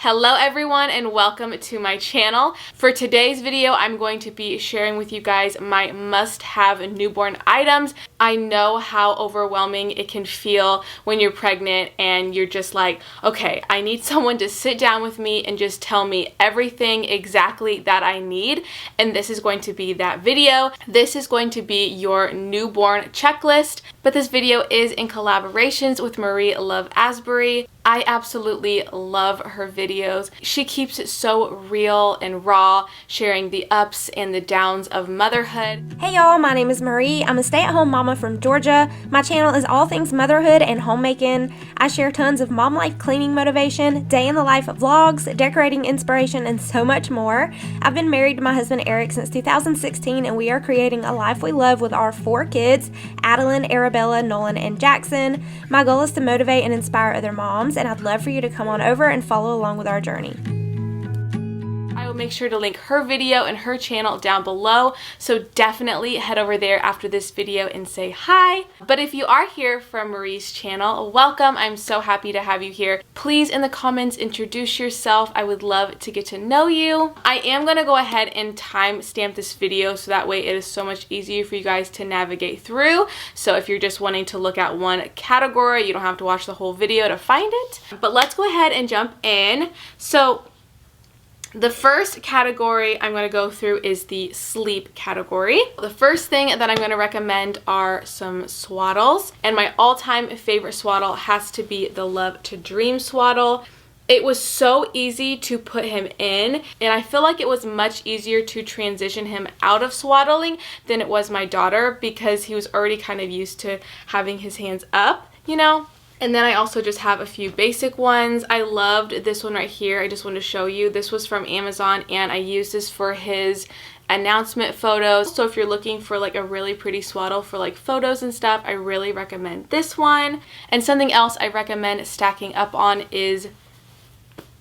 Hello everyone and welcome to my channel. For today's video, I'm going to be sharing with you guys my must-have newborn items. I know how overwhelming it can feel when you're pregnant and you're just like, okay, I need someone to sit down with me and just tell me everything exactly that I need. And this is going to be that video. This is going to be your newborn checklist. But this video is in collaborations with Marie Love Asbury. I absolutely love her videos. She keeps it so real and raw, sharing the ups and the downs of motherhood. Hey y'all, my name is Marie. I'm a stay-at-home mama from Georgia. My channel is all things motherhood and homemaking. I share tons of mom life cleaning motivation, day in the life vlogs, decorating inspiration, and so much more. I've been married to my husband Eric since 2016, and we are creating a life we love with our 4 kids, Adeline, Arabella, Nolan, and Jackson. My goal is to motivate and inspire other moms, and I'd love for you to come on over and follow along with our journey. I will make sure to link her video and her channel down below, so definitely head over there after this video and say hi. But if you are here from Marie's channel, welcome. I'm so happy to have you here. Please in the comments introduce yourself. I would love to get to know you. I am going to go ahead and timestamp this video so that way it is so much easier for you guys to navigate through. So if you're just wanting to look at one category, you don't have to watch the whole video to find it. But let's go ahead and jump in. So the first category I'm going to go through is the sleep category. The first thing that I'm going to recommend are some swaddles, and my all-time favorite swaddle has to be the Love to Dream swaddle. It was so easy to put him in, and I feel like it was much easier to transition him out of swaddling than it was my daughter, because he was already kind of used to having his hands up, you know? And then I also just have a few basic ones. I loved this one right here. I just wanted to show you. This was from Amazon, and I used this for his announcement photos. So if you're looking for like a really pretty swaddle for like photos and stuff, I really recommend this one. And something else I recommend stacking up on is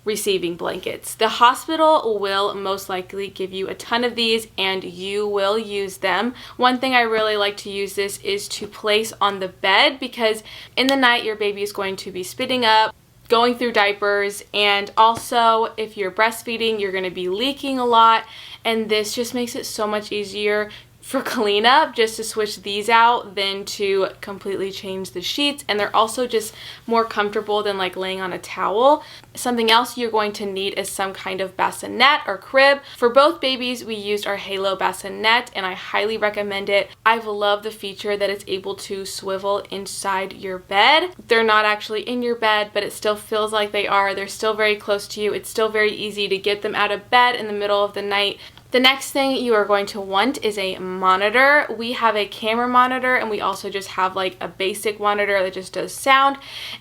receiving blankets. The hospital will most likely give you a ton of these and you will use them. One thing I really like to use this is to place on the bed, because in the night your baby is going to be spitting up, going through diapers, and also if you're breastfeeding you're going to be leaking a lot, and this just makes it so much easier for cleanup just to switch these out than to completely change the sheets. And they're also just more comfortable than like laying on a towel. Something else you're going to need is some kind of bassinet or crib. For both babies we used our Halo bassinet, and I highly recommend it. I've loved the feature that it's able to swivel inside your bed. They're not actually in your bed, but it still feels like they are. They're still very close to you. It's still very easy to get them out of bed in the middle of the night. The next thing you are going to want is a monitor. We have a camera monitor, and we also just have like a basic monitor that just does sound.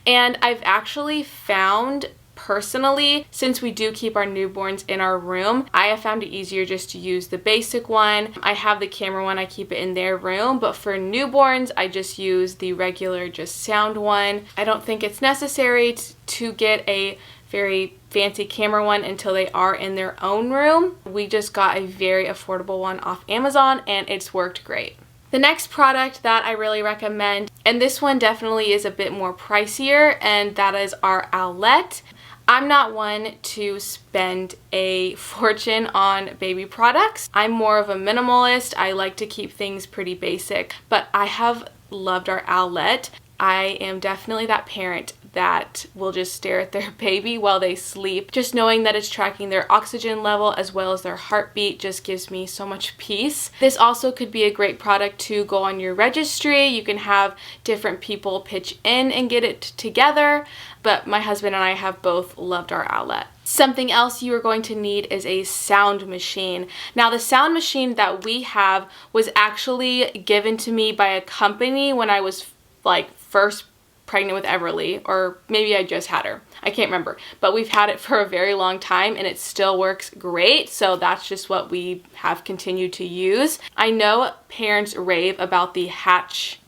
And I've actually found personally, since we do keep our newborns in our room, I have found it easier just to use the basic one. I have the camera one, I keep it in their room, but for newborns I just use the regular just sound one. I don't think it's necessary to get a very fancy camera one until they are in their own room. We just got a very affordable one off Amazon and it's worked great. The next product that I really recommend, and this one definitely is a bit more pricier, and that is our Owlet. I'm not one to spend a fortune on baby products. I'm more of a minimalist. I like to keep things pretty basic, but I have loved our Owlet. I am definitely that parent that will just stare at their baby while they sleep. Just knowing that it's tracking their oxygen level as well as their heartbeat just gives me so much peace. This also could be a great product to go on your registry. You can have different people pitch in and get it together, but my husband and I have both loved our Owlet. Something else you are going to need is a sound machine. Now the sound machine that we have was actually given to me by a company when I was like first pregnant with Everly, or maybe I just had her. I can't remember, but we've had it for a very long time and it still works great. So that's just what we have continued to use. I know parents rave about the Hatch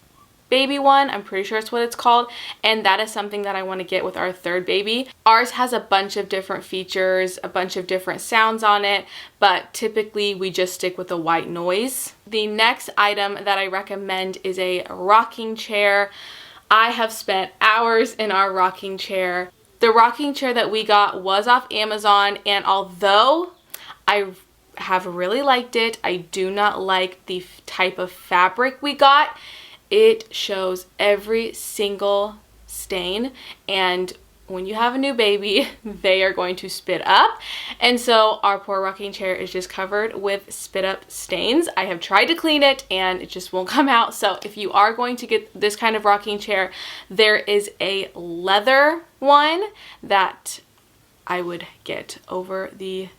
baby one. I'm pretty sure it's what it's called, and that is something that I want to get with our third baby. Ours has a bunch of different features, a bunch of different sounds on it, but typically we just stick with the white noise. The next item that I recommend is a rocking chair. I have spent hours in our rocking chair. The rocking chair that we got was off Amazon, and although I have really liked it, I do not like the type of fabric we got. It shows every single stain, and when you have a new baby, they are going to spit up. And so our poor rocking chair is just covered with spit up stains. I have tried to clean it and it just won't come out. So if you are going to get this kind of rocking chair, there is a leather one that I would get over the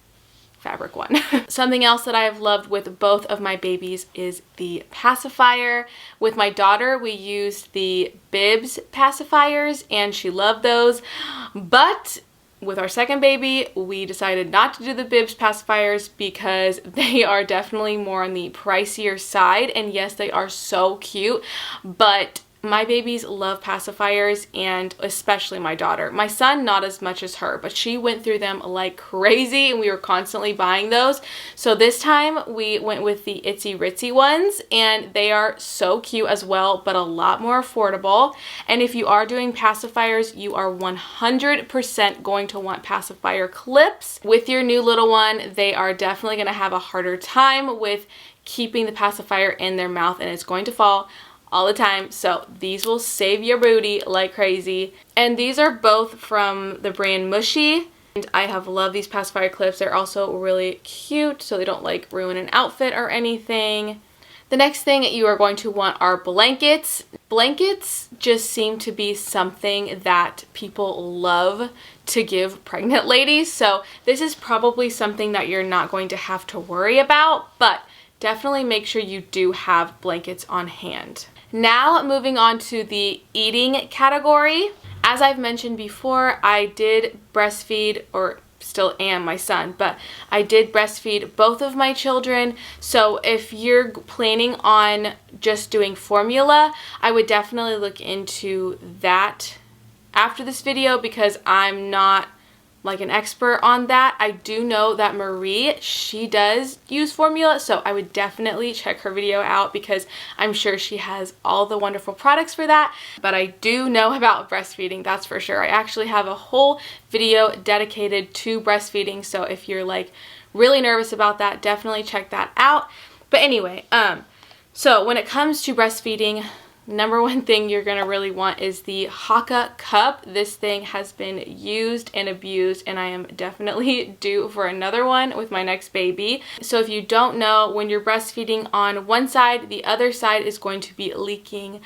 fabric one. Something else that I have loved with both of my babies is the pacifier. With my daughter, we used the bibs pacifiers and she loved those, but with our second baby, we decided not to do the bibs pacifiers because they are definitely more on the pricier side, and yes, they are so cute, but my babies love pacifiers, and especially my daughter. My son, not as much as her, but she went through them like crazy and we were constantly buying those. So this time we went with the Itsy Ritsy ones, and they are so cute as well, but a lot more affordable. And if you are doing pacifiers, you are 100% going to want pacifier clips. With your new little one, they are definitely going to have a harder time with keeping the pacifier in their mouth, and it's going to fall all the time. So these will save your booty like crazy. And these are both from the brand Mushy, and I have loved these pacifier clips. They're also really cute, so they don't like ruin an outfit or anything. The next thing you are going to want are blankets. Blankets just seem to be something that people love to give pregnant ladies, so this is probably something that you're not going to have to worry about, but definitely make sure you do have blankets on hand. Now moving on to the eating category. As I've mentioned before, I did breastfeed, or still am, my son, but I did breastfeed both of my children. So if you're planning on just doing formula, I would definitely look into that after this video because I'm not like an expert on that. I do know that Marie, she does use formula, so I would definitely check her video out because I'm sure she has all the wonderful products for that. But I do know about breastfeeding, that's for sure. I actually have a whole video dedicated to breastfeeding, so if you're like really nervous about that, definitely check that out. But anyway, so when it comes to breastfeeding, number one thing you're going to really want is the Haka cup. This thing has been used and abused, and I am definitely due for another one with my next baby. So if you don't know, when you're breastfeeding on one side, the other side is going to be leaking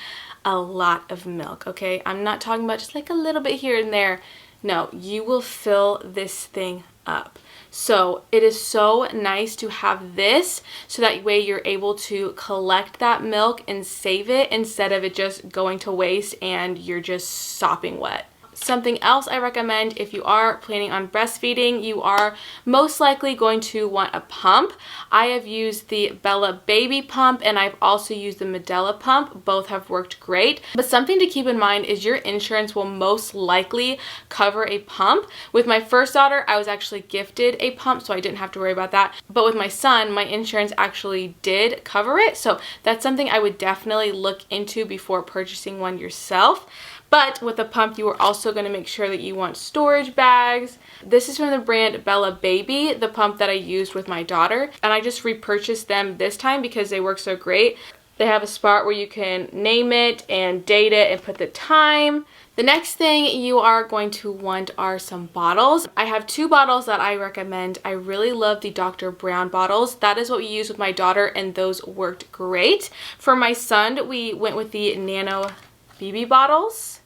a lot of milk, okay? I'm not talking about just like a little bit here and there. No, you will fill this thing up. So it is so nice to have this, so that way you're able to collect that milk and save it instead of it just going to waste and you're just sopping wet. Something else I recommend if you are planning on breastfeeding, you are most likely going to want a pump. I have used the Bella Baby pump and I've also used the Medela pump. Both have worked great. But something to keep in mind is your insurance will most likely cover a pump. With my first daughter, I was actually gifted a pump, so I didn't have to worry about that. But with my son, my insurance actually did cover it. So that's something I would definitely look into before purchasing one yourself. But with a pump, you are also going to make sure that you want storage bags. This is from the brand Bella Baby, the pump that I used with my daughter. And I just repurchased them this time because they work so great. They have a spot where you can name it and date it and put the time. The next thing you are going to want are some bottles. I have two bottles that I recommend. I really love the Dr. Brown bottles. That is what we used with my daughter, and those worked great. For my son, we went with the Nanobebe Bottles.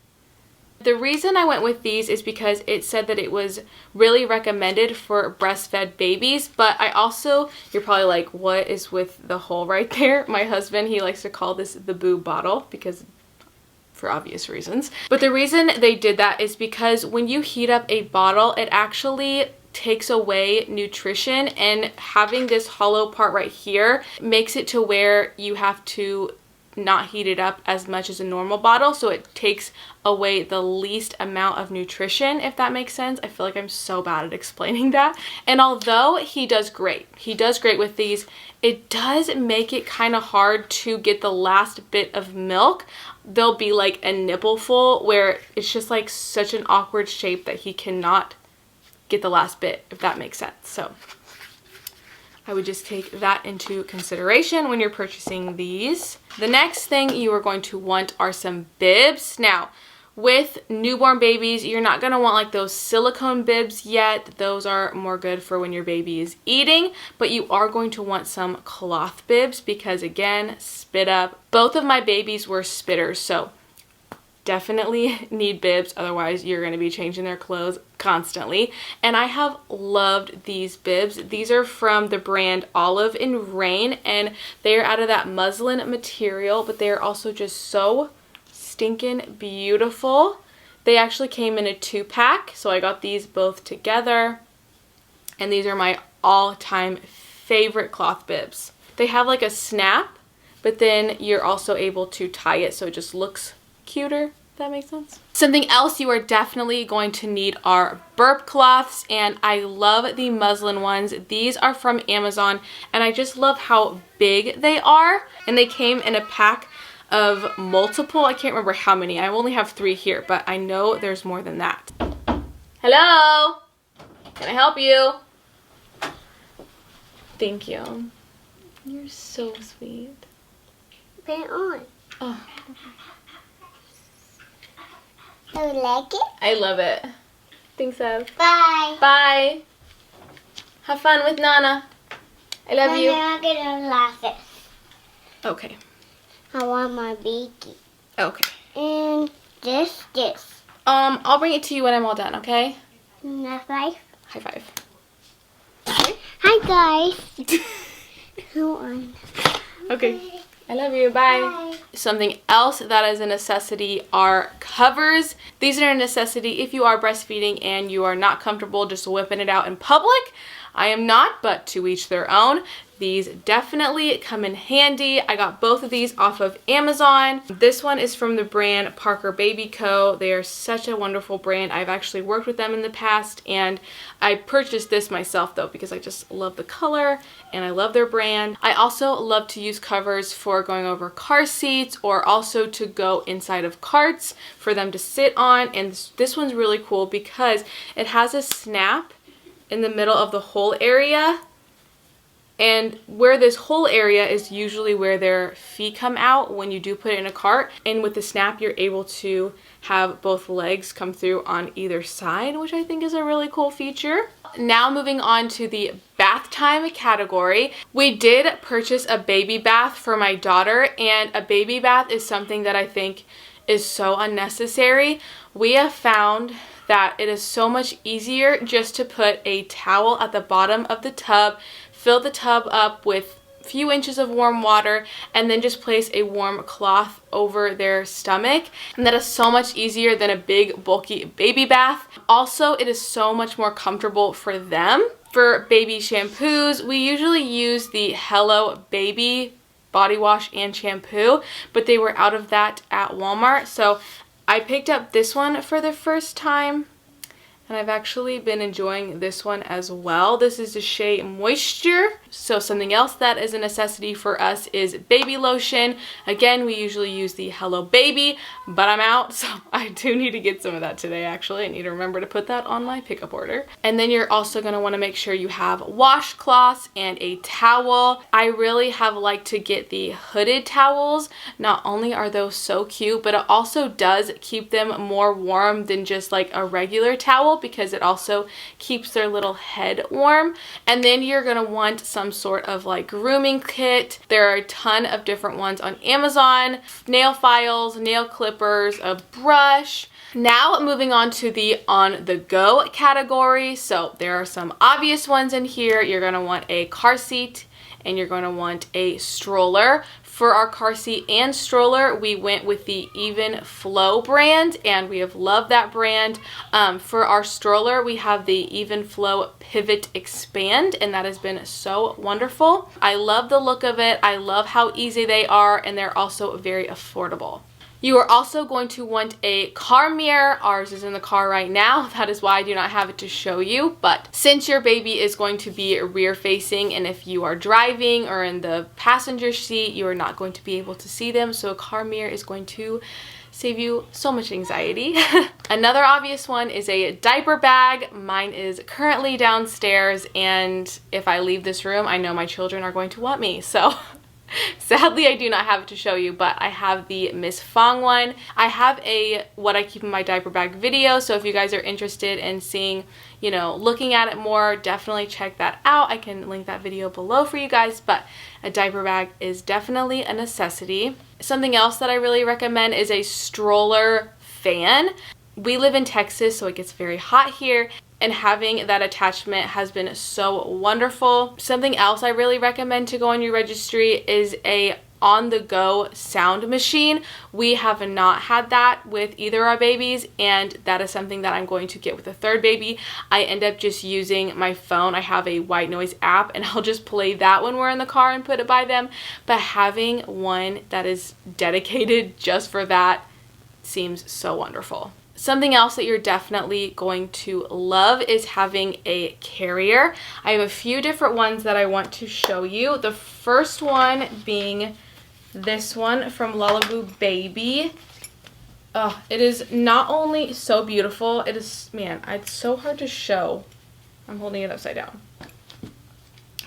The reason I went with these is because it said that it was really recommended for breastfed babies, but I also, you're probably like, what is with the hole right there? My husband, he likes to call this the boob bottle because for obvious reasons. But the reason they did that is because when you heat up a bottle, it actually takes away nutrition, and having this hollow part right here makes it to where you have to not heated up as much as a normal bottle, so it takes away the least amount of nutrition, if that makes sense. I feel like I'm so bad at explaining that. And although he does great with these, it does make it kind of hard to get the last bit of milk. There'll be like a nipple full where it's just like such an awkward shape that he cannot get the last bit, if that makes sense. So I would just take that into consideration when you're purchasing these. The next thing you are going to want are some bibs. Now, with newborn babies, you're not going to want like those silicone bibs yet. Those are more good for when your baby is eating, but you are going to want some cloth bibs because, again, spit up. Both of my babies were spitters, so definitely need bibs, otherwise you're going to be changing their clothes constantly. And I have loved these bibs. These are from the brand Olive and Rain, and they are out of that muslin material, but they are also just so stinking beautiful. They actually came in a 2-pack, so I got these both together, and these are my all-time favorite cloth bibs. They have like a snap, but then you're also able to tie it so it just looks cuter, if that makes sense. Something else you are definitely going to need are burp cloths, and I love the muslin ones. These are from Amazon, and I just love how big they are, and they came in a pack of multiple. I can't remember how many. I only have 3 here, but I know there's more than that. Hello? Can I help you? Thank you. You're so sweet. Put it on. Oh. Do you like it? I love it. Thanks, Ev. Bye. Bye. Have fun with Nana. I love you. I'm gonna laugh it. Okay. I want my beaky. Okay. And this. I'll bring it to you when I'm all done, okay? High five. High five. Hi guys. Who on? Okay. I love you. Bye. Bye. Something else that is a necessity are covers. These are a necessity if you are breastfeeding and you are not comfortable just whipping it out in public. I am not, but to each their own. These definitely come in handy. I got both of these off of Amazon. This one is from the brand Parker Baby Co. They are such a wonderful brand. I've actually worked with them in the past, and I purchased this myself though because I just love the color and I love their brand. I also love to use covers for going over car seats or also to go inside of carts for them to sit on. And this one's really cool because it has a snap in the middle of the hole area. And where this whole area is usually where their feet come out when you do put it in a cart. And with the snap, you're able to have both legs come through on either side, which I think is a really cool feature. Now moving on to the bath time category. We did purchase a baby bath for my daughter, and a baby bath is something that I think is so unnecessary. We have found that it is so much easier just to put a towel at the bottom of the tub, fill the tub up with a few inches of warm water, and then just place a warm cloth over their stomach. And that is so much easier than a big bulky baby bath. Also, it is so much more comfortable for them. For baby shampoos, we usually use the Hello Baby body wash and shampoo, but they were out of that at Walmart. So I picked up this one for the first time, and I've actually been enjoying this one as well. This is the Shea Moisture. So something else that is a necessity for us is baby lotion. Again, we usually use the Hello Baby, but I'm out, so I do need to get some of that today actually. I need to remember to put that on my pickup order. And then you're also gonna wanna make sure you have washcloths and a towel. I really have liked to get the hooded towels. Not only are those so cute, but it also does keep them more warm than just like a regular towel, because it also keeps their little head warm. And then you're gonna want some sort of like grooming kit. There are a ton of different ones on Amazon. Nail files, nail clippers, a brush. Now moving on to the on-the-go category. So there are some obvious ones in here. You're gonna want a car seat and you're gonna want a stroller. For our car seat and stroller, we went with the Even Flow brand, and we have loved that brand. For our stroller, we have the Even Flow Pivot Expand, and that has been so wonderful. I love the look of it. I love how easy they are, and they're also very affordable. You are also going to want a car mirror. Ours is in the car right now. That is why I do not have it to show you. But since your baby is going to be rear facing, and if you are driving or in the passenger seat, you are not going to be able to see them. So a car mirror is going to save you so much anxiety. Another obvious one is a diaper bag. Mine is currently downstairs, and if I leave this room, I know my children are going to want me. So sadly, I do not have it to show you, but I have the Miss Fong one. I have a what I keep in my diaper bag video, so if you guys are interested in seeing, you know, looking at it more, definitely check that out. I can link that video below for you guys, but a diaper bag is definitely a necessity. Something else that I really recommend is a stroller fan. We live in Texas, so it gets very hot here, and having that attachment has been so wonderful. Something else I really recommend to go on your registry is a on-the-go sound machine. We have not had that with either our babies, and that is something that I'm going to get with the third baby. I end up just using my phone. I have a white noise app, and I'll just play that when we're in the car and put it by them. But having one that is dedicated just for that seems so wonderful. Something else that you're definitely going to love is having a carrier. I have a few different ones that I want to show you. The first one being this one from Lullaby Baby. Oh, it is not only so beautiful, it is, man, it's so hard to show. I'm holding it upside down.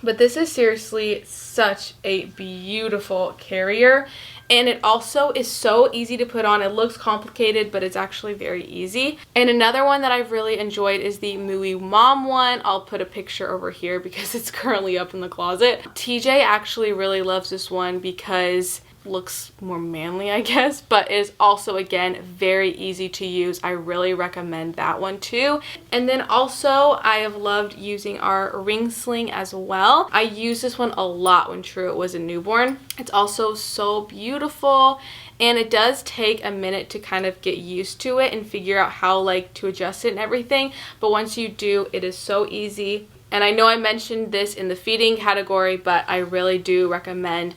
But this is seriously such a beautiful carrier, and it also is so easy to put on. It looks complicated, but it's actually very easy. And another one that I've really enjoyed is the Mooey Mom one. I'll put a picture over here because it's currently up in the closet. TJ actually really loves this one because looks more manly, I guess, but is also, again, very easy to use. I really recommend that one too. And then also I have loved using our ring sling as well. I used this one a lot when Truett was a newborn. It's also so beautiful, and it does take a minute to kind of get used to it and figure out how like to adjust it and everything, but once you do, it is so easy. And I know I mentioned this in the feeding category, but I really do recommend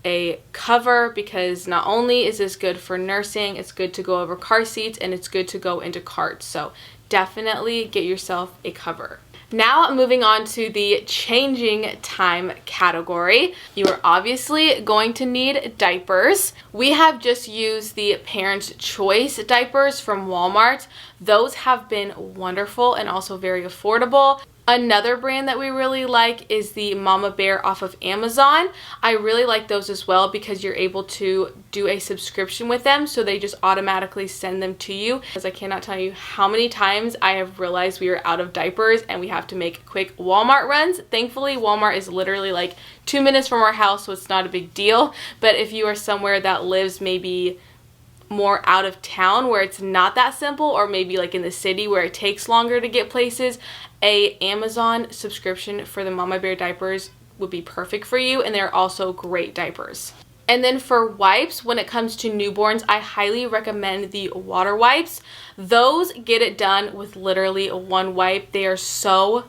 a cover, because not only is this good for nursing, it's good to go over car seats, and it's good to go into carts. So definitely get yourself a cover. Now moving on to the changing time category. You are obviously going to need diapers. We have just used the Parents' Choice diapers from Walmart. Those have been wonderful and also very affordable. Another brand that we really like is the Mama Bear off of Amazon. I really like those as well because you're able to do a subscription with them, so they just automatically send them to you. Because I cannot tell you how many times I have realized we are out of diapers and we have to make quick Walmart runs. Thankfully, Walmart is literally like 2 minutes from our house, so it's not a big deal. But if you are somewhere that lives maybe more out of town where it's not that simple, or maybe like in the city where it takes longer to get places, a Amazon subscription for the Mama Bear diapers would be perfect for you, and they're also great diapers. And then for wipes, when it comes to newborns, I highly recommend the water wipes. Those get it done with literally one wipe. They are so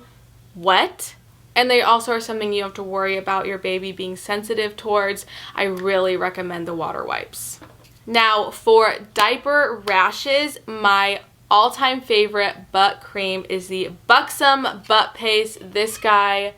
wet, and they also are something you have to worry about your baby being sensitive towards. I really recommend the water wipes. Now for diaper rashes, my all-time favorite butt cream is the Buxom Butt Paste. This guy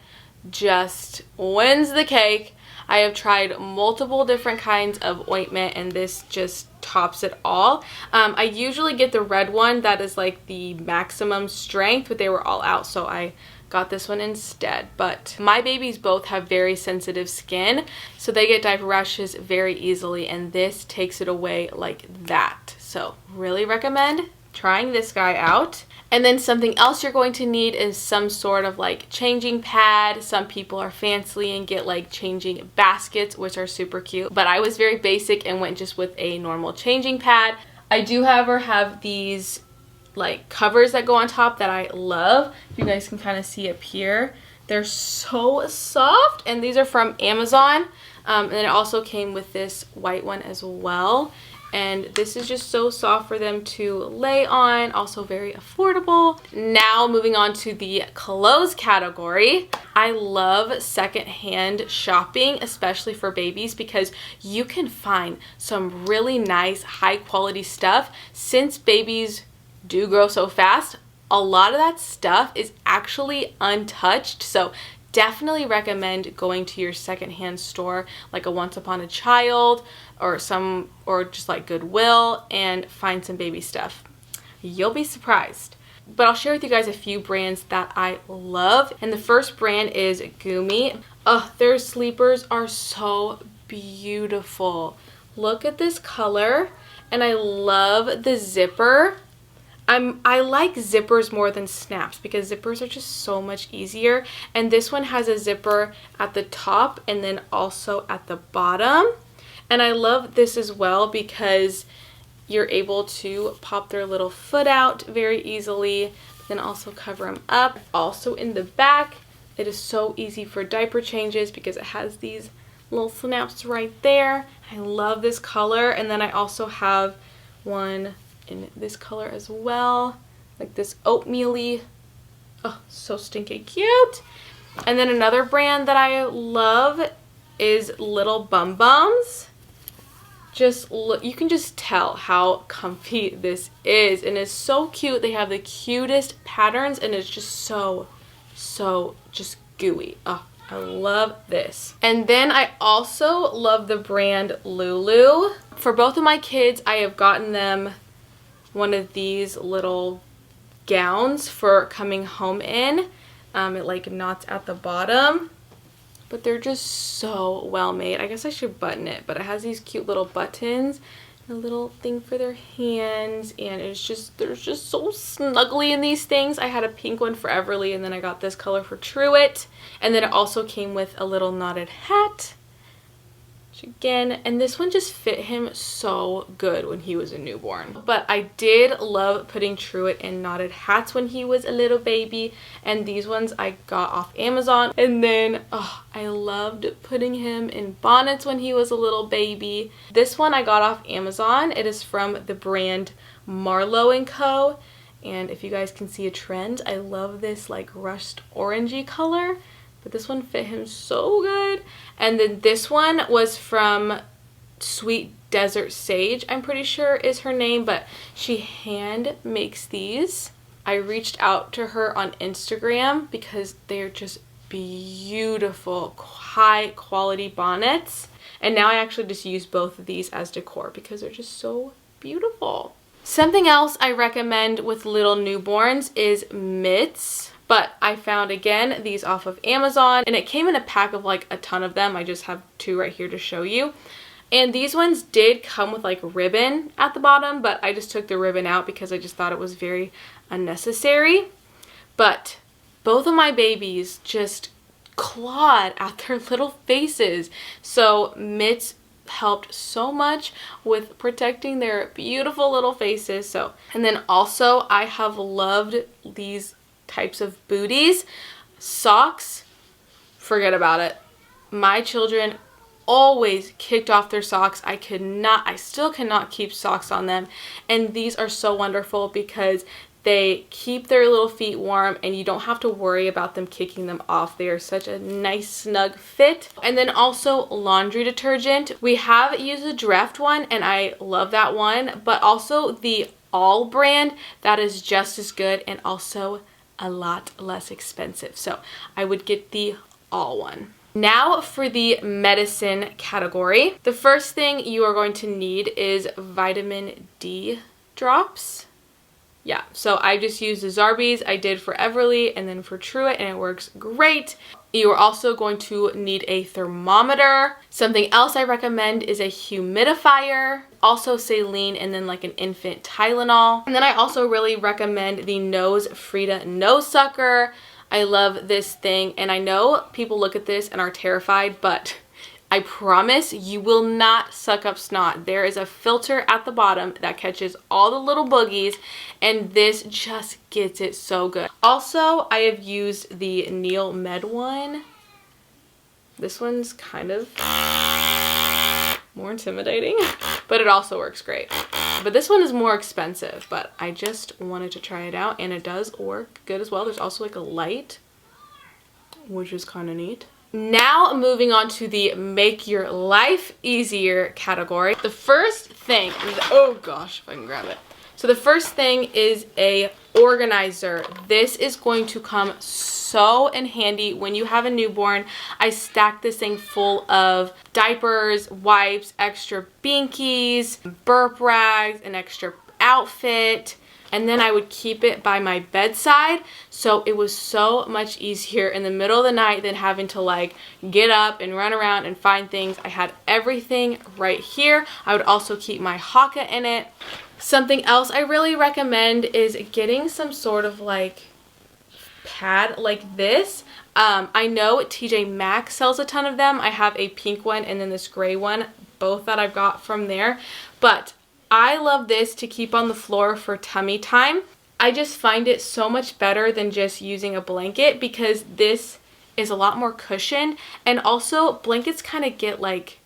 just wins the cake. I have tried multiple different kinds of ointment, and this just tops it all. I usually get the red one that is like the maximum strength, but they were all out, so I got this one instead. But my babies both have very sensitive skin, so they get diaper rashes very easily, and this takes it away like that. So really recommend trying this guy out. And then something else you're going to need is some sort of like changing pad. Some people are fancy and get like changing baskets, which are super cute, but I was very basic and went just with a normal changing pad. I do, however, have these like covers that go on top that I love. You guys can kind of see up here. They're so soft, and these are from Amazon. And then it also came with this white one as well. And this is just so soft for them to lay on, also very affordable. Now moving on to the clothes category. I love secondhand shopping, especially for babies, because you can find some really nice high quality stuff. Since babies do grow so fast, a lot of that stuff is actually untouched. So definitely recommend going to your secondhand store like a Once Upon a Child or just like Goodwill and find some baby stuff. You'll be surprised. But I'll share with you guys a few brands that I love. And the first brand is Gumi. Their sleepers are so beautiful. Look at this color, and I love the zipper. I like zippers more than snaps because zippers are just so much easier. And this one has a zipper at the top and then also at the bottom. And I love this as well because you're able to pop their little foot out very easily, then also cover them up. Also in the back, it is so easy for diaper changes because it has these little snaps right there. I love this color. And then I also have one in this color as well, like this oatmeal-y. Oh, so stinking cute. And then another brand that I love is Little Bum Bums. Just look, you can just tell how comfy this is, and it's so cute. They have the cutest patterns, and it's just so just gooey. Oh, I love this. And then I also love the brand Lulu. For both of my kids, I have gotten them one of these little gowns for coming home in. It like knots at the bottom, but they're just so well made. I guess I should button it, but it has these cute little buttons, a little thing for their hands, and they're just so snuggly in these things. I had a pink one for Everly, and then I got this color for Truett. And then it also came with a little knotted hat. Again, and this one just fit him so good when he was a newborn. But I did love putting Truett in knotted hats when he was a little baby, and these ones I got off Amazon. And then I loved putting him in bonnets when he was a little baby. This one I got off Amazon. It is from the brand Marlowe & Co. And if you guys can see a trend, I love this like rushed orangey color. But this one fit him so good. And then this one was from Sweet Desert Sage, I'm pretty sure is her name, but she hand makes these. I reached out to her on Instagram because they're just beautiful, high quality bonnets. And now I actually just use both of these as decor because they're just so beautiful. Something else I recommend with little newborns is mitts. But I found, again, these off of Amazon, and it came in a pack of like a ton of them. I just have two right here to show you. And these ones did come with like ribbon at the bottom, but I just took the ribbon out because I just thought it was very unnecessary. But both of my babies just clawed at their little faces. So mitts helped so much with protecting their beautiful little faces. And then also I have loved these types of booties. Socks, forget about it. My children always kicked off their socks. I still cannot keep socks on them. And these are so wonderful because they keep their little feet warm and you don't have to worry about them kicking them off. They are such a nice snug fit. And then also laundry detergent. We have used the Dreft one and I love that one, but also the All brand, that is just as good and also a lot less expensive. So I would get the All one. Now for the medicine category. The first thing you are going to need is vitamin D drops. Yeah, so I just used the Zarbee's. I did for Everly and then for Truett, and it works great. You are also going to need a thermometer. Something else I recommend is a humidifier, also saline, and then like an infant Tylenol. And then I also really recommend the Nose Frida Nose Sucker. I love this thing, and I know people look at this and are terrified, but I promise you will not suck up snot. There is a filter at the bottom that catches all the little boogies, and this just gets it so good. Also, I have used the Neil Med one. This one's kind of more intimidating, but it also works great. But this one is more expensive, but I just wanted to try it out, and it does work good as well. There's also like a light, which is kind of neat. Now moving on to the make your life easier category. The first thing, oh gosh, if I can grab it. So the first thing is a organizer. This is going to come so in handy when you have a newborn. I stacked this thing full of diapers, wipes, extra binkies, burp rags, an extra outfit, and then I would keep it by my bedside, so it was so much easier in the middle of the night than having to like get up and run around and find things. I had everything right here. I would also keep my haka in it. Something else I really recommend is getting some sort of like pad like this. I know TJ Maxx sells a ton of them. I have a pink one and then this gray one, both that I've got from there, but I love this to keep on the floor for tummy time. I just find it so much better than just using a blanket because this is a lot more cushioned, and also blankets kind of get like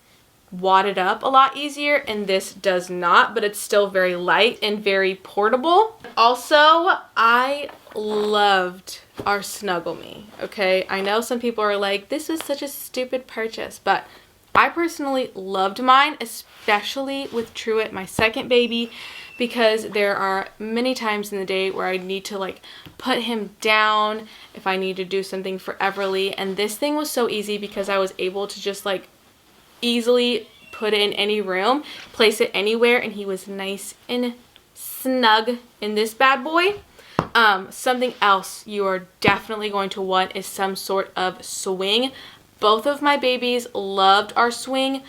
wadded up a lot easier, and this does not, but it's still very light and very portable. Also, I loved our Snuggle Me, okay? I know some people are like, this was such a stupid purchase, but I personally loved mine, especially with Truett, my second baby, because there are many times in the day where I need to like put him down if I need to do something for Everly, and this thing was so easy because I was able to just like easily put it in any room, place it anywhere, and he was nice and snug in this bad boy. Something else you are definitely going to want is some sort of swing. Both of my babies loved our swing.